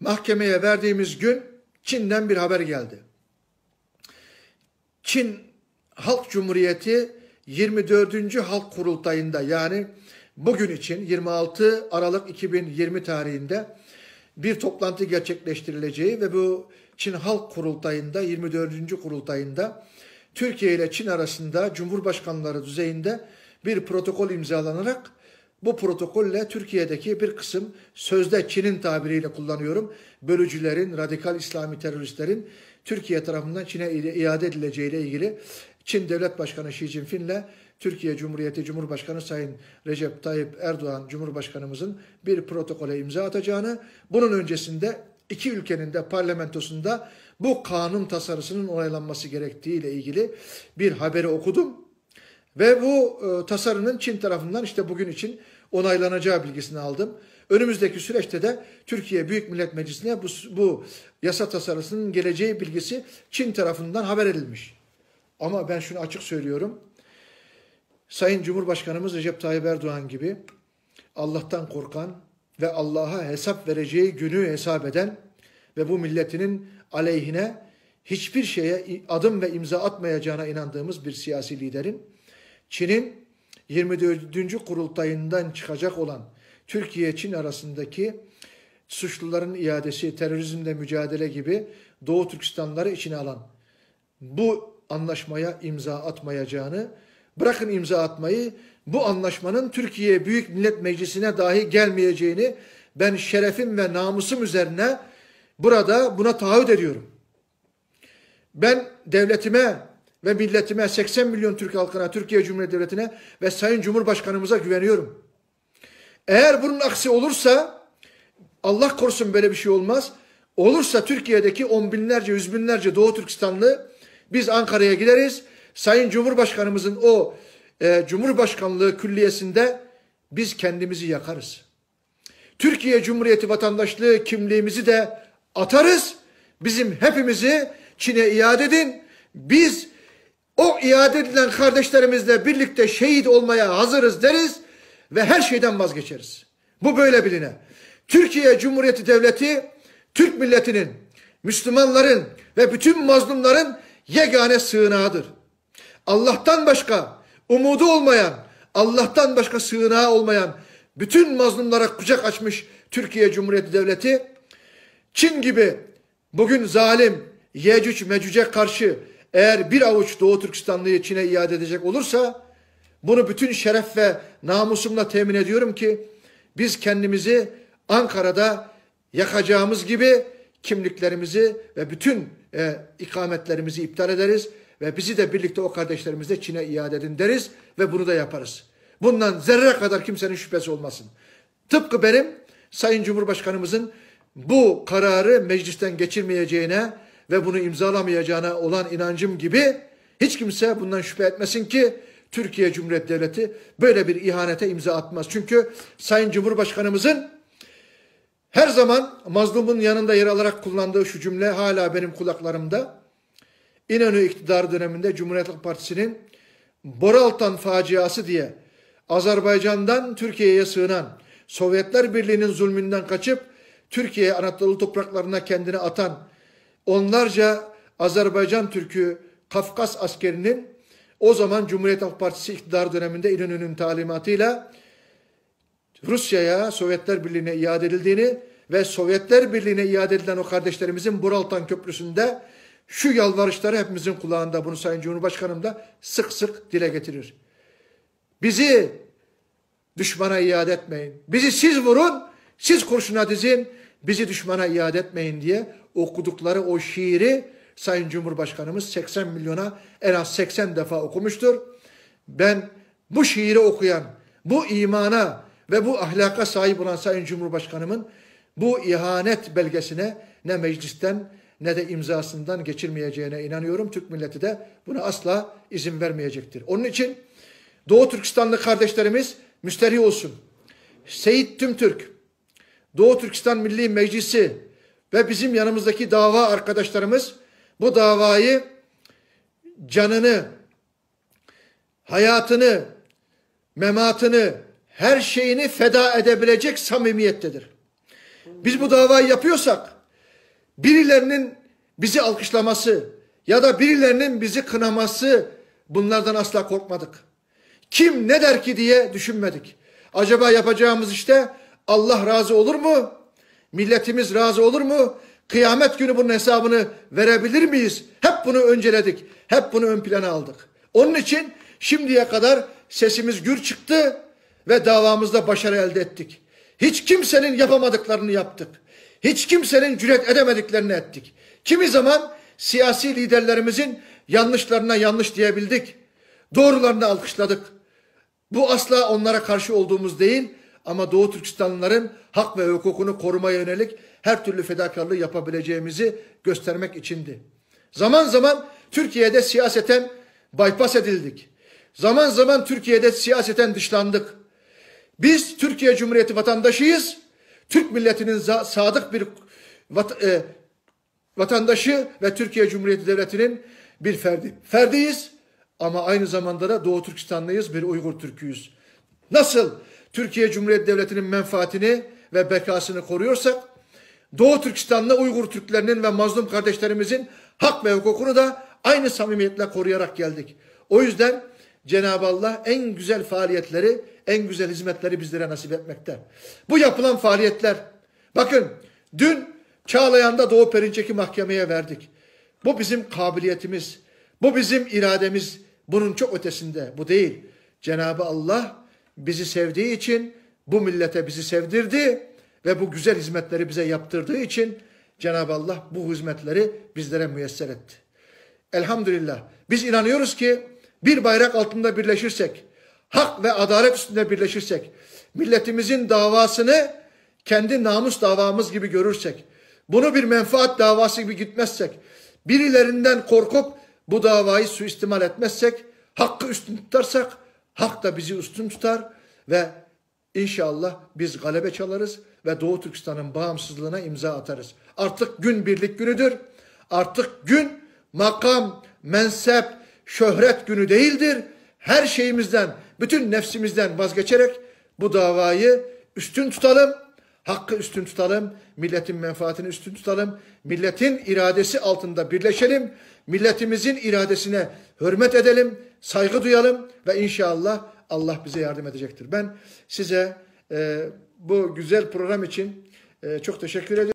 mahkemeye verdiğimiz gün Çin'den bir haber geldi. Çin Halk Cumhuriyeti 24. Halk Kurultayı'nda, yani bugün için 26 Aralık 2020 tarihinde bir toplantı gerçekleştirileceği ve bu Çin Halk Kurultayı'nda, 24. Kurultayı'nda Türkiye ile Çin arasında Cumhurbaşkanları düzeyinde bir protokol imzalanarak, bu protokolle Türkiye'deki bir kısım, sözde Çin'in tabiriyle kullanıyorum, bölücülerin, radikal İslami teröristlerin Türkiye tarafından Çin'e iade edileceği ile ilgili Çin Devlet Başkanı Xi Jinping'le Türkiye Cumhuriyeti Cumhurbaşkanı Sayın Recep Tayyip Erdoğan Cumhurbaşkanımızın bir protokole imza atacağını, bunun öncesinde iki ülkenin de parlamentosunda bu kanun tasarısının onaylanması gerektiği ile ilgili bir haberi okudum. Ve bu tasarının Çin tarafından işte bugün için onaylanacağı bilgisini aldım. Önümüzdeki süreçte de Türkiye Büyük Millet Meclisi'ne bu yasa tasarısının geleceği bilgisi Çin tarafından haber edilmiş. Ama ben şunu açık söylüyorum. Sayın Cumhurbaşkanımız Recep Tayyip Erdoğan gibi Allah'tan korkan ve Allah'a hesap vereceği günü hesap eden ve bu milletinin aleyhine hiçbir şeye adım ve imza atmayacağına inandığımız bir siyasi liderin, Çin'in 24. Kurultayından çıkacak olan Türkiye-Çin arasındaki suçluların iadesi, terörizmle mücadele gibi Doğu Türkistanları içine alan bu anlaşmaya imza atmayacağını, bırakın imza atmayı, bu anlaşmanın Türkiye Büyük Millet Meclisi'ne dahi gelmeyeceğini ben şerefim ve namusum üzerine burada buna taahhüt ediyorum. Ben devletime ve milletime, 80 milyon Türk halkına, Türkiye Cumhuriyeti Devleti'ne ve Sayın Cumhurbaşkanımıza güveniyorum. Eğer bunun aksi olursa, Allah korusun böyle bir şey olmaz, olursa Türkiye'deki on binlerce, yüz binlerce Doğu Türkistanlı biz Ankara'ya gideriz. Sayın Cumhurbaşkanımızın o Cumhurbaşkanlığı külliyesinde biz kendimizi yakarız. Türkiye Cumhuriyeti vatandaşlığı kimliğimizi de atarız. Bizim hepimizi Çin'e iade edin. Biz o iade edilen kardeşlerimizle birlikte şehit olmaya hazırız deriz ve her şeyden vazgeçeriz. Bu böyle biline. Türkiye Cumhuriyeti Devleti, Türk milletinin, Müslümanların ve bütün mazlumların yegane sığınağıdır. Allah'tan başka umudu olmayan, Allah'tan başka sığınağı olmayan bütün mazlumlara kucak açmış Türkiye Cumhuriyeti Devleti, Çin gibi bugün zalim Yecüc Mecüc'e karşı eğer bir avuç Doğu Türkistanlıyı Çin'e iade edecek olursa, bunu bütün şeref ve namusumla temin ediyorum ki biz kendimizi Ankara'da yakacağımız gibi kimliklerimizi ve bütün ikametlerimizi iptal ederiz ve bizi de birlikte o kardeşlerimizle Çin'e iade edin deriz ve bunu da yaparız. Bundan zerre kadar kimsenin şüphesi olmasın. Tıpkı benim Sayın Cumhurbaşkanımızın bu kararı meclisten geçirmeyeceğine ve bunu imzalamayacağına olan inancım gibi hiç kimse bundan şüphe etmesin ki Türkiye Cumhuriyeti Devleti böyle bir ihanete imza atmaz. Çünkü Sayın Cumhurbaşkanımızın her zaman mazlumun yanında yer alarak kullandığı şu cümle hala benim kulaklarımda. İnönü iktidarı döneminde Cumhuriyet Halk Partisi'nin Boraltan faciası diye Azerbaycan'dan Türkiye'ye sığınan, Sovyetler Birliği'nin zulmünden kaçıp Türkiye Anadolu topraklarına kendini atan onlarca Azerbaycan Türk'ü, Kafkas askerinin o zaman Cumhuriyet Halk Partisi iktidar döneminde İnönü'nün talimatıyla Rusya'ya, Sovyetler Birliği'ne iade edildiğini ve Sovyetler Birliği'ne iade edilen o kardeşlerimizin Boraltan Köprüsü'nde şu yalvarışları hepimizin kulağında, bunu Sayın Cumhurbaşkanım da sık sık dile getirir. Bizi düşmana iade etmeyin. Bizi siz vurun, siz kurşuna dizin, bizi düşmana iade etmeyin diye okudukları o şiiri Sayın Cumhurbaşkanımız 80 milyona en az 80 defa okumuştur. Ben bu şiiri okuyan, bu imana ve bu ahlaka sahip olan Sayın Cumhurbaşkanımın bu ihanet belgesine ne meclisten ne de imzasından geçirmeyeceğine inanıyorum. Türk milleti de buna asla izin vermeyecektir. Onun için Doğu Türkistanlı kardeşlerimiz müsterih olsun. Seyit Tümtürk, Doğu Türkistan Milli Meclisi ve bizim yanımızdaki dava arkadaşlarımız bu davayı canını, hayatını, mematını, her şeyini feda edebilecek samimiyettedir. Biz bu davayı yapıyorsak birilerinin bizi alkışlaması ya da birilerinin bizi kınaması, bunlardan asla korkmadık. Kim ne der ki diye düşünmedik. Acaba yapacağımız işte Allah razı olur mu? Milletimiz razı olur mu? Kıyamet günü bunun hesabını verebilir miyiz? Hep bunu önceledik. Hep bunu ön plana aldık. Onun için şimdiye kadar sesimiz gür çıktı ve davamızda başarı elde ettik. Hiç kimsenin yapamadıklarını yaptık. Hiç kimsenin cüret edemediklerini ettik. Kimi zaman siyasi liderlerimizin yanlışlarına yanlış diyebildik. Doğrularını alkışladık. Bu asla onlara karşı olduğumuz değil ama Doğu Türkistanlıların hak ve hukukunu korumaya yönelik her türlü fedakarlığı yapabileceğimizi göstermek içindi. Zaman zaman Türkiye'de siyaseten bypass edildik. Zaman zaman Türkiye'de siyaseten dışlandık. Biz Türkiye Cumhuriyeti vatandaşıyız. Türk milletinin sadık bir vatandaşı ve Türkiye Cumhuriyeti Devleti'nin bir ferdiyiz. Ama aynı zamanda da Doğu Türkistanlıyız, bir Uygur Türküyüz. Nasıl Türkiye Cumhuriyeti Devleti'nin menfaatini ve bekasını koruyorsak, Doğu Türkistanlı Uygur Türklerinin ve mazlum kardeşlerimizin hak ve hukukunu da aynı samimiyetle koruyarak geldik. O yüzden Cenab-ı Allah en güzel faaliyetleri, en güzel hizmetleri bizlere nasip etmekte. Bu yapılan faaliyetler, bakın dün Çağlayan'da Doğu Perinçek'i mahkemeye verdik. Bu bizim kabiliyetimiz, bu bizim irademiz, bunun çok ötesinde. Bu değil. Cenab-ı Allah bizi sevdiği için bu millete bizi sevdirdi ve bu güzel hizmetleri bize yaptırdığı için Cenab-ı Allah bu hizmetleri bizlere müyesser etti. Elhamdülillah. Biz inanıyoruz ki bir bayrak altında birleşirsek, hak ve adalet üstünde birleşirsek, milletimizin davasını kendi namus davamız gibi görürsek, bunu bir menfaat davası gibi gitmezsek, birilerinden korkup bu davayı suistimal etmezsek, hakkı üstün tutarsak, hak da bizi üstün tutar ve inşallah biz galebe çalarız ve Doğu Türkistan'ın bağımsızlığına imza atarız. Artık gün birlik günüdür. Artık gün makam, mensep, şöhret günü değildir. Her şeyimizden, bütün nefsimizden vazgeçerek bu davayı üstün tutalım. Hakkı üstün tutalım. Milletin menfaatini üstün tutalım. Milletin iradesi altında birleşelim. Milletimizin iradesine hürmet edelim. Saygı duyalım ve inşallah Allah bize yardım edecektir. Ben size bu güzel program için çok teşekkür ediyorum.